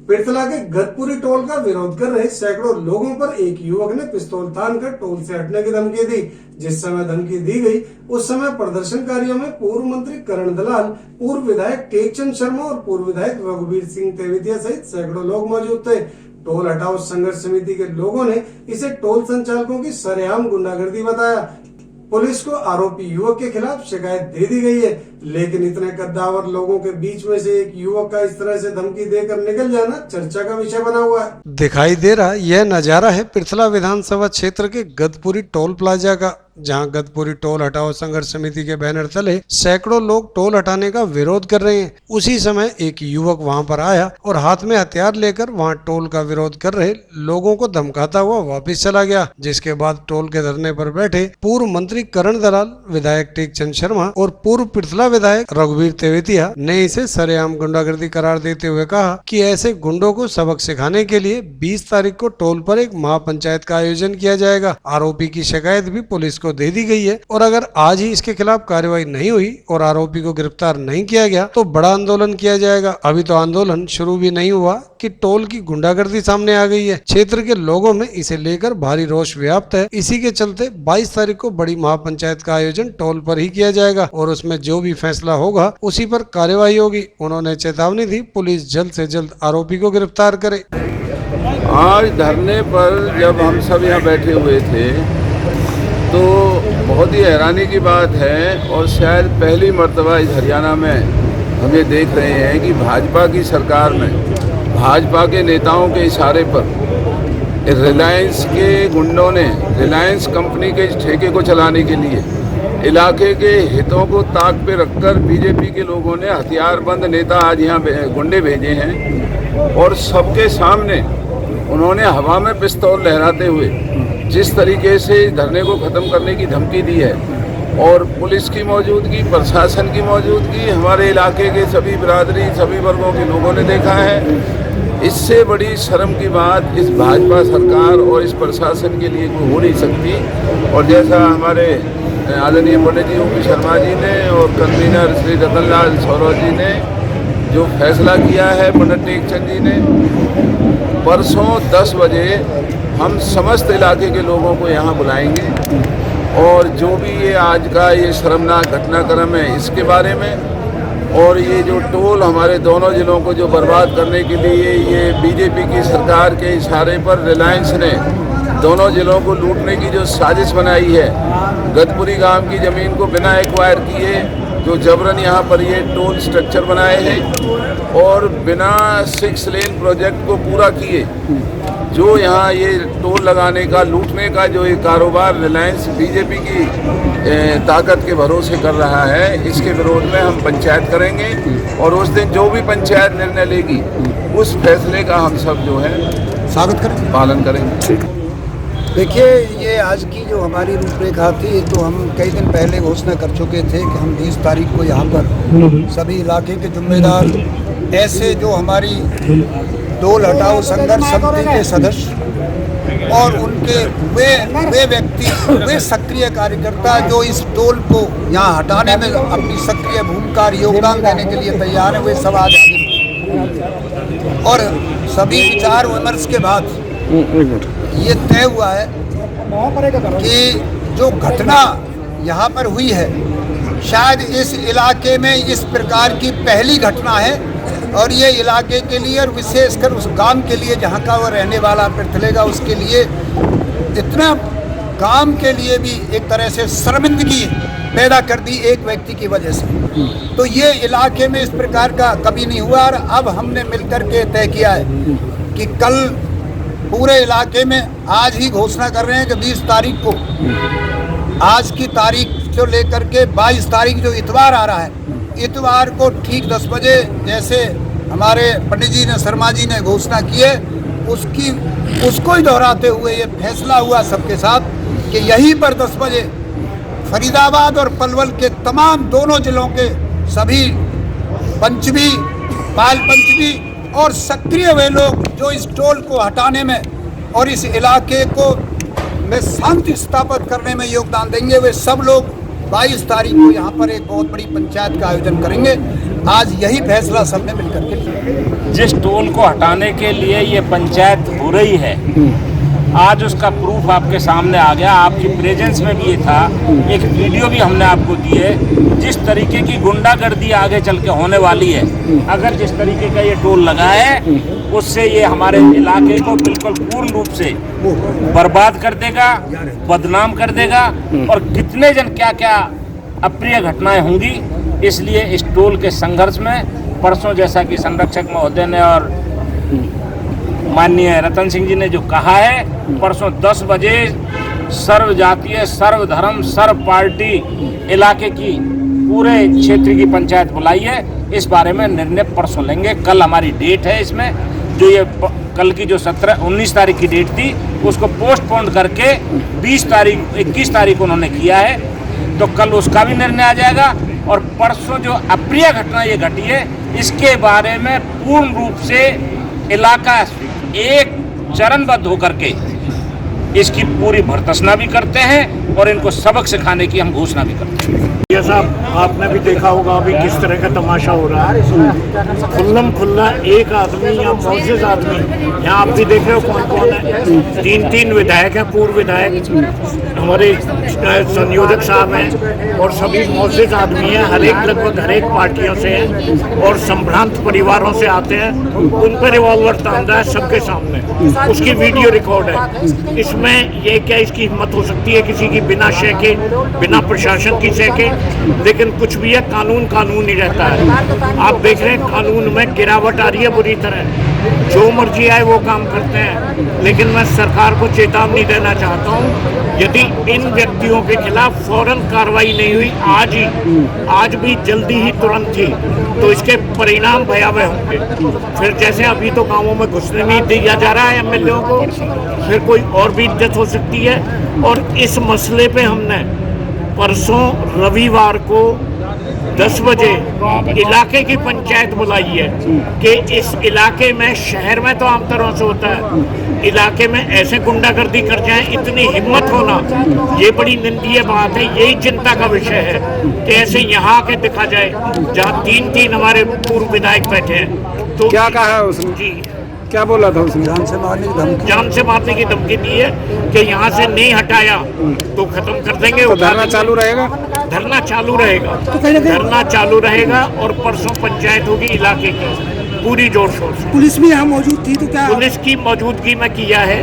पिरथला के गदपुरी टोल का विरोध कर रहे सैकड़ों लोगों पर एक युवक ने पिस्तौल तानकर टोल से हटने की धमकी दी। जिस समय धमकी दी गई उस समय प्रदर्शनकारियों में पूर्व मंत्री करण दलाल, पूर्व विधायक टेकचंद शर्मा और पूर्व विधायक रघुवीर सिंह तेवतिया सहित सैकड़ों लोग मौजूद थे। टोल हटाओ संघर्ष समिति के लोगों ने इसे टोल संचालकों की सरेआम गुंडागर्दी बताया। पुलिस को आरोपी युवक के खिलाफ शिकायत दे दी गई है, लेकिन इतने कद्दावर लोगों के बीच में से एक युवक का इस तरह से धमकी देकर निकल जाना चर्चा का विषय बना हुआ है। दिखाई दे रहा यह नजारा है पिरथला विधानसभा क्षेत्र के गदपुरी टोल प्लाजा का, जहां गदपुरी टोल हटाओ संघर्ष समिति के बैनर तले सैकड़ों लोग टोल हटाने का विरोध कर रहे हैं। उसी समय एक युवक वहां पर आया और हाथ में हथियार लेकर वहां टोल का विरोध कर रहे लोगों को धमकाता हुआ वापस चला गया। जिसके बाद टोल के धरने पर बैठे पूर्व मंत्री करण दलाल, विधायक टेकचंद शर्मा और पूर्व पिरथला विधायक रघुवीर तेवतिया ने इसे सरेआम गुंडागर्दी करार देते हुए कहा कि ऐसे गुंडों को सबक सिखाने के लिए 20 तारीख को टोल पर एक महापंचायत का आयोजन किया जाएगा। आरोपी की शिकायत भी पुलिस को दे दी गई है और अगर आज ही इसके खिलाफ कार्रवाई नहीं हुई और आरोपी को गिरफ्तार नहीं किया गया तो बड़ा आंदोलन किया जाएगा। अभी तो आंदोलन शुरू भी नहीं हुआ कि टोल की गुंडागर्दी सामने आ गई है। क्षेत्र के लोगों में इसे लेकर भारी रोष व्याप्त है। इसी के चलते 22 तारीख को बड़ी महापंचायत का आयोजन टोल पर ही किया जाएगा और उसमें जो भी फैसला होगा उसी पर कार्यवाही होगी। उन्होंने चेतावनी दी पुलिस जल्द से जल्द आरोपी को गिरफ्तार करे। आज धरने पर जब हम सब यहाँ बैठे हुए थे तो बहुत ही हैरानी की बात है और शायद पहली मर्तबा इस हरियाणा में हम ये देख रहे हैं कि भाजपा की सरकार में भाजपा के नेताओं के इशारे पर रिलायंस के गुंडों ने रिलायंस कंपनी के ठेके को चलाने के लिए इलाके के हितों को ताक पे रखकर बीजेपी के लोगों ने हथियारबंद नेता आज यहाँ गुंडे भेजे हैं और सबके सामने उन्होंने हवा में पिस्तौल लहराते हुए जिस तरीके से धरने को ख़त्म करने की धमकी दी है और पुलिस की मौजूदगी, प्रशासन की मौजूदगी, हमारे इलाके के सभी बिरादरी, सभी वर्गों के लोगों ने देखा है। इससे बड़ी शर्म की बात इस भाजपा सरकार और इस प्रशासन के लिए कोई हो नहीं सकती। और जैसा हमारे आदरणीय पंडित जी ओपी शर्मा जी ने और कन्वीनर श्री रतनलाल सौरव जी ने जो फैसला किया है, पंडित टेकचंद जी ने, परसों 10 बजे हम समस्त इलाके के लोगों को यहाँ बुलाएंगे और जो भी ये आज का ये शर्मनाक घटनाक्रम है इसके बारे में और ये जो टोल हमारे दोनों जिलों को जो बर्बाद करने के लिए ये बीजेपी की सरकार के इशारे पर रिलायंस ने दोनों जिलों को लूटने की जो साजिश बनाई है, गदपुरी गांव की ज़मीन को बिना एक्वायर किए जो जबरन यहाँ पर ये टोल स्ट्रक्चर बनाए हैं और बिना 6 लेन प्रोजेक्ट को पूरा किए जो यहाँ ये टोल लगाने का, लूटने का जो ये कारोबार रिलायंस बीजेपी की ताकत के भरोसे कर रहा है, इसके विरोध में हम पंचायत करेंगे और उस दिन जो भी पंचायत निर्णय लेगी उस फैसले का हम सब जो है स्वागत करेंगे, पालन करेंगे। देखिए, ये आज की जो हमारी रूपरेखा थी तो हम कई दिन पहले घोषणा कर चुके थे कि हम 20 तारीख को यहाँ पर सभी इलाके के जिम्मेदार ऐसे जो हमारी टोल हटाओ संघर्ष समिति के सदस्य और उनके वे व्यक्ति, वे सक्रिय कार्यकर्ता जो इस टोल को यहाँ हटाने में अपनी सक्रिय भूमिका और योगदान देने के लिए तैयार हैं, वे सब आज आगे और सभी विचार विमर्श के बाद ये तय हुआ है कि जो घटना यहाँ पर हुई है शायद इस इलाके में इस प्रकार की पहली घटना है और ये इलाके के लिए और विशेषकर उस गांव के लिए जहाँ का वो रहने वाला पिरथले का, उसके लिए इतना गांव के लिए भी एक तरह से शर्मिंदगी पैदा कर दी एक व्यक्ति की वजह से। तो ये इलाके में इस प्रकार का कभी नहीं हुआ और अब हमने मिलकर के तय किया है कि कल पूरे इलाके में आज ही घोषणा कर रहे हैं कि 20 तारीख को, आज की तारीख से लेकर के 22 तारीख जो इतवार आ रहा है, इतवार को ठीक 10 बजे जैसे हमारे पंडित जी ने, शर्मा जी ने घोषणा की है, उसको ही दोहराते हुए ये फैसला हुआ सबके साथ कि यहीं पर 10 बजे फरीदाबाद और पलवल के तमाम दोनों जिलों के सभी पंचमी, पाल पंचमी और सक्रिय वे लोग जो इस टोल को हटाने में और इस इलाके को में शांति स्थापित करने में योगदान देंगे, वे सब लोग 22 तारीख को यहाँ पर एक बहुत बड़ी पंचायत का आयोजन करेंगे। आज यही फैसला सबने मिलकर के लिया। जिस टोल को हटाने के लिए ये पंचायत हो रही है, आज उसका प्रूफ आपके सामने आ गया। आपकी प्रेजेंस में भी ये था, एक वीडियो भी हमने आपको दी है। जिस तरीके की गुंडागर्दी आगे चल के होने वाली है, अगर जिस तरीके का ये टोल लगा है, उससे ये हमारे इलाके को बिल्कुल पूर्ण रूप से बर्बाद कर देगा, बदनाम कर देगा, और कितने जन क्या क्या अप्रिय घटनाएं होंगी। इसलिए इस टोल के संघर्ष में परसों, जैसा कि संरक्षक महोदय ने और माननीय रतन सिंह जी ने जो कहा है, परसों 10 बजे सर्व जातीय, सर्व धर्म, सर्व पार्टी इलाके की पूरे क्षेत्र की पंचायत बुलाई है। इस बारे में निर्णय परसों लेंगे। कल हमारी डेट है, इसमें जो ये कल की जो 19 तारीख की डेट थी, उसको पोस्टपोन करके 21 तारीख उन्होंने किया है। तो कल उसका भी निर्णय आ जाएगा। और परसों जो अप्रिय घटना ये घटी है, इसके बारे में पूर्ण रूप से इलाका एक चरणबद्ध होकर के इसकी पूरी भर्त्सना भी करते हैं और इनको सबक सिखाने की हम घोषणा भी करते हैं। जैसा आपने भी देखा होगा अभी किस तरह का तमाशा हो रहा है, खुल्लम खुल्ला एक आदमी या मौजूद आदमी, यहाँ आप भी देख रहे हो कौन कौन है, 3 विधायक हैं, पूर्व विधायक, हमारे संयोजक साहब हैं, और सभी मौजूद आदमी हैं, लगभग हर एक पार्टियों से हैं और संभ्रांत परिवारों से आते हैं। उन पर रिवॉल्वर तांदा है सबके सामने, उसकी वीडियो रिकॉर्ड है। इसमें ये क्या इसकी हिम्मत हो सकती है किसी की, बिना शय के, बिना प्रशासन की शय के? लेकिन कुछ भी है, कानून कानून ही रहता है। आप देख रहे हैं कानून में गिरावट आ रही है बुरी तरह, जो मर्जी आए वो काम करते हैं। लेकिन मैं सरकार को चेतावनी देना चाहता हूँ, यदि इन व्यक्तियों के खिलाफ फौरन कार्रवाई नहीं हुई, आज भी जल्दी ही तुरंत ही, तो इसके परिणाम भयावह होंगे। फिर जैसे अभी तो गांवों में घुसने नहीं दिया जा रहा है एमएलए को, फिर कोई और भी इज्जत हो सकती है। और इस मसले पे हमने परसों रविवार को 10 बजे इलाके की पंचायत बुलाई है कि इस इलाके में, शहर में तो आम तरह से होता है, इलाके में ऐसे गुंडागर्दी कर जाए, इतनी हिम्मत होना, ये बड़ी निंदनीय बात है। यही चिंता का विषय है कि ऐसे यहाँ के दिखा जाए जहाँ 3 हमारे पूर्व विधायक बैठे हैं। तो क्या कहा है उसने? जी क्या बोला था उसने? जान से मारने की धमकी दी है कि यहाँ से नहीं हटाया तो खत्म कर देंगे। तो धरना चालू रहेगा? धरना चालू रहेगा, धरना चालू रहेगा। और परसों पंचायत होगी इलाके की पूरी जोर शोर से। पुलिस भी यहाँ मौजूद थी, तो क्या पुलिस की मौजूदगी में किया है।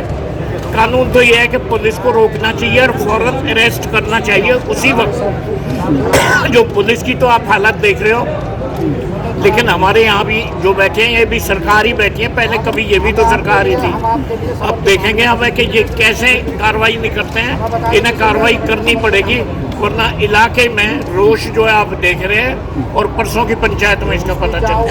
कानून तो यह है कि पुलिस को रोकना चाहिए और फौरन अरेस्ट करना चाहिए उसी वक्त। जो पुलिस की तो आप हालत देख रहे हो, लेकिन हमारे यहाँ भी जो बैठे हैं ये भी सरकार ही बैठी है। पहले कभी ये भी तो सरकार ही थी। अब देखेंगे हमें कि ये कैसे कार्रवाई नहीं करते हैं, इन्हें कार्रवाई करनी पड़ेगी, वरना इलाके में रोष जो है आप देख रहे हैं और परसों की पंचायत में इसका पता चल